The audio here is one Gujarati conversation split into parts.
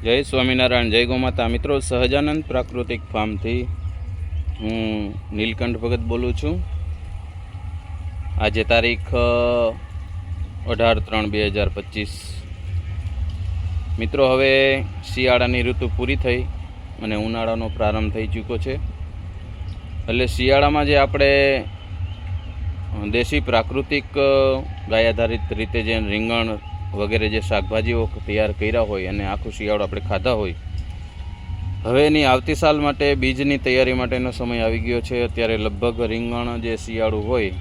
જય સ્વામિનારાયણ, જય ગૌમાતા. મિત્રો, સહજાનંદ પ્રાકૃતિક ફાર્મથી હું નીલકંઠ ભગત બોલું છું. આજે તારીખ 18/3/2025. મિત્રો, હવે શિયાળાની ઋતુ પૂરી થઈ અને ઉનાળાનો પ્રારંભ થઈ ચૂક્યો છે. એટલે શિયાળામાં જે આપણે દેશી પ્રાકૃતિક ગાય આધારિત રીતે જે રીંગણ વગેરે જે શાકભાજીઓ તૈયાર કર્યા હોય અને આખું શિયાળો આપણે ખાધા હોય, હવે એની આવતી સાલ માટે બીજની તૈયારી માટેનો સમય આવી ગયો છે. અત્યારે લગભગ રીંગણ જે શિયાળું હોય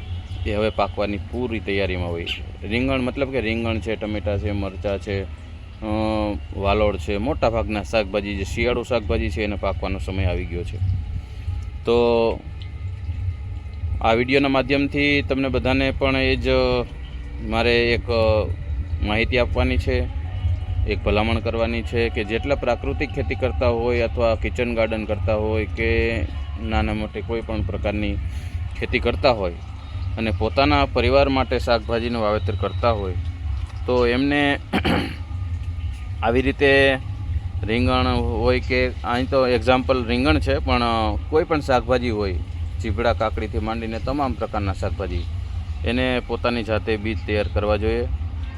એ હવે પાકવાની પૂરી તૈયારીમાં હોય. રીંગણ મતલબ કે રીંગણ છે, ટમેટાં છે, મરચાં છે, વાલોળ છે, મોટાભાગના શાકભાજી જે શિયાળુ શાકભાજી છે એને પાકવાનો સમય આવી ગયો છે. તો આ વિડીયોના માધ્યમથી તમને બધાને પણ એ જ મારે એક માહિતી આપવાની છે, એક ભલામણ કરવાની છે કે જેટલા પ્રાકૃતિક ખેતી કરતા હોય અથવા કિચન ગાર્ડન કરતા હોય કે નાના મોટી કોઈ પણ પ્રકારની ખેતી કરતા હોય અને પોતાના પરિવાર માટે શાકભાજીનું વાવેતર કરતા હોય, તો એમને આવી રીતે રીંગણ હોય કે અહીં તો એક્ઝામ્પલ રીંગણ છે, પણ કોઈ પણ શાકભાજી હોય, ચીભડા કાકડીથી માંડીને તમામ પ્રકારના શાકભાજી, એને પોતાની જાતે બીજ તૈયાર કરવા જોઈએ.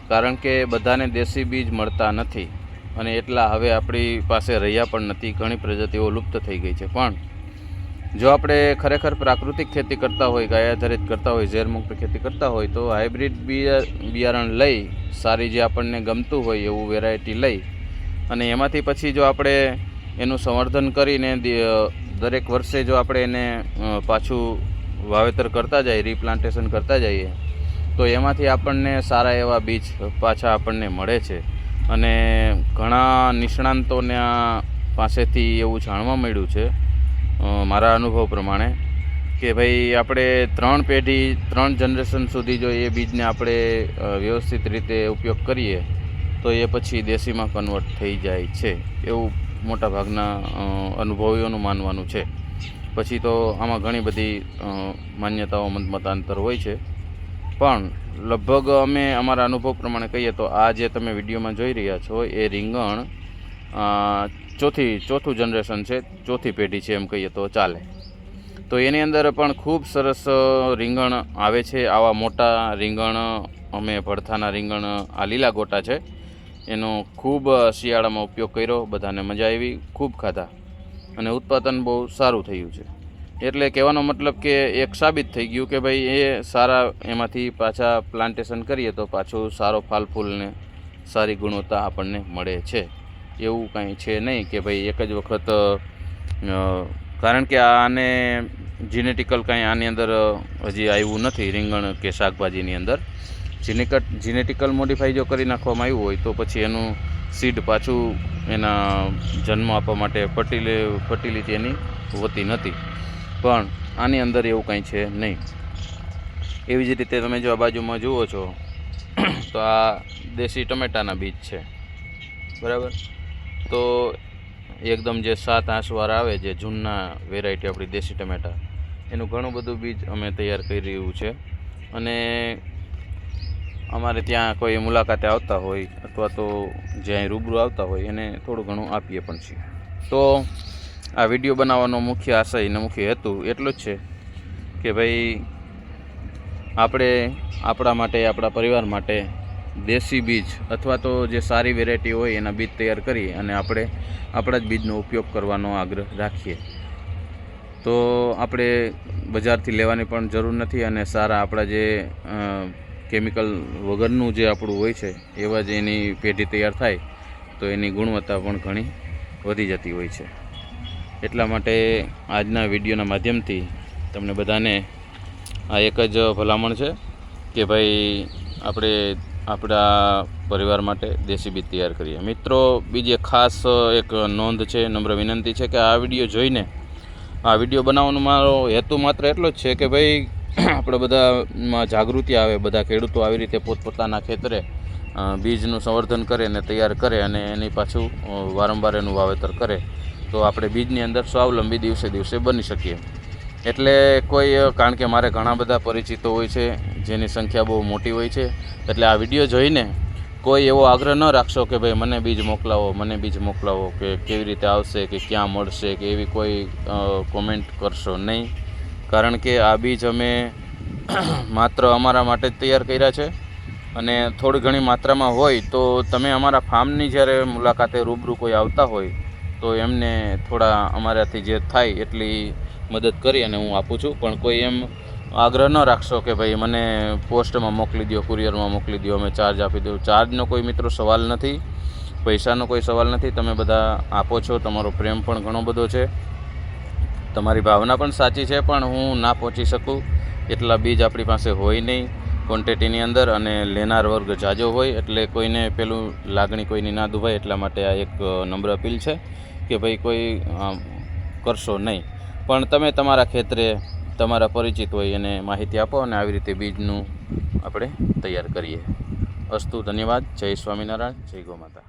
કારણ કે બધાને દેશી બીજ મળતા નથી અને એટલા હવે આપણી પાસે રહ્યા પણ નથી. ઘણી પ્રજાતિઓ લુપ્ત થઈ ગઈ છે. પણ જો આપણે ખરેખર પ્રાકૃતિક ખેતી કરતા હોય, ગાય આધારિત કરતા હોય, ઝેરમુક્ત ખેતી કરતા હોય, તો હાઇબ્રિડ બિયારણ લઈ, સારી જે આપણને ગમતું હોય એવું વેરાયટી લઈ અને એમાંથી પછી જો આપણે એનું સંવર્ધન કરીને દરેક વર્ષે જો આપણે એને પાછું વાવેતર કરતા જઈએ, રિપ્લાન્ટેશન કરતા જઈએ, તો એમાંથી આપણને સારા એવા બીજ પાછા આપણને મળે છે. અને ઘણા નિષ્ણાંતોના પાસેથી એવું જાણવા મળ્યું છે મારા અનુભવ પ્રમાણે કે ભાઈ આપણે 3 પેઢી 3 જનરેશન સુધી જો એ બીજને આપણે વ્યવસ્થિત રીતે ઉપયોગ કરીએ તો એ પછી દેશીમાં કન્વર્ટ થઈ જાય છે, એવું મોટાભાગના અનુભવીઓનું માનવાનું છે. પછી તો આમાં ઘણી બધી માન્યતાઓ મતાંતર હોય છે, પણ લગભગ અમે અમારા અનુભવ પ્રમાણે કહીએ તો આ જે તમે વિડીયોમાં જોઈ રહ્યા છો એ રીંગણ ચોથું જનરેશન છે, ચોથી પેઢી છે એમ કહીએ તો ચાલે. તો એની અંદર પણ ખૂબ સરસ રીંગણ આવે છે. આવા મોટા રીંગણ અમે ભડથાના રીંગણ, આ લીલા ગોટા છે, એનો ખૂબ શિયાળામાં ઉપયોગ કર્યો, બધાને મજા આવી, ખૂબ ખાધા અને ઉત્પાદન બહુ સારું થયું છે. એટલે કહેવાનો મતલબ કે એક સાબિત થઈ ગયું કે ભાઈ એ સારા એમાંથી પાછા પ્લાન્ટેશન કરીએ તો પાછું સારો ફાલ ફૂલને સારી ગુણવત્તા આપણને મળે છે. એવું કાંઈ છે નહીં કે ભાઈ એક જ વખત, કારણ કે આને જીનેટિકલ કાંઈ આની અંદર હજી આવ્યું નથી. રીંગણ કે શાકભાજીની અંદર જીનેટિકલ મોડિફાઈ જો કરી નાખવામાં આવ્યું હોય તો પછી એનું સીડ પાછું એના જન્મ આપવા માટે ફર્ટિલિટી એની હોતી નથી. પણ આની અંદર એવું કાંઈ છે નહીં. એવી જ રીતે તમે જો આ બાજુમાં જુઓ છો તો આ દેશી ટમેટાના બીજ છે, બરાબર. તો એકદમ જે 7 આંસવાર આવે, જે જૂના વેરાયટી આપણી દેશી ટમેટા, એનું ઘણું બધું બીજ અમે તૈયાર કરી રહ્યું છે. અને અમારે ત્યાં કોઈ મુલાકાતે આવતા હોય અથવા તો જે અહીં રૂબરૂ આવતા હોય એને થોડું ઘણું આપીએ પણ છીએ. તો આ વિડીયો બનાવવાનો મુખ્ય આશય અને મુખ્ય હેતુ એટલો જ છે કે ભાઈ આપણે આપણા માટે, આપણા પરિવાર માટે દેશી બીજ અથવા તો જે સારી વેરાયટી હોય એના બીજ તૈયાર કરી અને આપણે આપણા જ બીજનો ઉપયોગ કરવાનો આગ્રહ રાખીએ. તો આપણે બજારથી લેવાની પણ જરૂર નથી અને સારા આપણા જે કેમિકલ વગરનું જે આપણું હોય છે એવા જ એની પેઢી તૈયાર થાય તો એની ગુણવત્તા પણ ઘણી વધી જતી હોય છે. એટલા માટે આજના વિડીયોના માધ્યમથી તમને બધાને આ એક જ ભલામણ છે કે ભાઈ આપણે આપણા પરિવાર માટે દેશી બીજ તૈયાર કરીએ. મિત્રો, બીજી ખાસ એક નોંધ છે, નમ્ર વિનંતી છે કે આ વિડીયો જોઈને, આ વિડીયો બનાવવાનો મારો હેતુ માત્ર એટલો જ છે કે ભાઈ આપણે બધામાં જાગૃતિ આવે, બધા ખેડૂતો આવી રીતે પોતપોતાના ખેતરે બીજનું સંવર્ધન કરે અને તૈયાર કરે અને એની પાછું વારંવાર એનું વાવેતર કરે તો આપણે બીજની અંદર સ્વાવલંબી દિવસે દિવસે બની શકીએ. એટલે કોઈ, કારણ કે મારે ઘણા બધા પરિચિતો હોય છે જેની સંખ્યા બહુ મોટી હોય છે, એટલે આ વિડીયો જોઈને કોઈ એવો આગ્રહ ન રાખશો કે ભાઈ મને બીજ મોકલાવો કે કેવી રીતે આવશે કે ક્યાં મળશે કે એવી કોઈ કોમેન્ટ કરશો નહીં. કારણ કે આ બીજ અમે માત્ર અમારા માટે જ તૈયાર કર્યા છે અને થોડી ઘણી માત્રામાં હોય તો તમે અમારા ફાર્મની જ્યારે મુલાકાતે રૂબરૂ કોઈ આવતા હોય તો એમને થોડા અમારાથી જે થાય એટલી મદદ કરી અને હું આપું છું. પણ કોઈ એમ આગ્રહ ન રાખશો કે ભાઈ મને પોસ્ટમાં મોકલી દો, કુરિયરમાં મોકલી દો, અમે ચાર્જ આપી દઉં. ચાર્જનો કોઈ મિત્રો સવાલ નથી, પૈસાનો કોઈ સવાલ નથી. તમે બધા આપો છો, તમારો પ્રેમ પણ ઘણો બધો છે, તમારી ભાવના પણ સાચી છે, પણ હું ના પહોંચી શકું એટલા બીજ આપણી પાસે હોય નહીં ક્વોન્ટિટીની અંદર, અને લેનાર વર્ગ જાજો હોય એટલે કોઈને પેલું લાગણી કોઈની ના દુભાય. એટલા માટે આ એક નમ્ર અપીલ છે કે ભાઈ કોઈ કરશો નહીં, પણ તમે તમારા ખેતરે તમારા પરિચિત હોય એને માહિતી આપો અને આવી રીતે બીજનું આપણે તૈયાર કરીએ. અસ્તુ, ધન્યવાદ. જય સ્વામિનારાયણ, જય ગૌ માતા.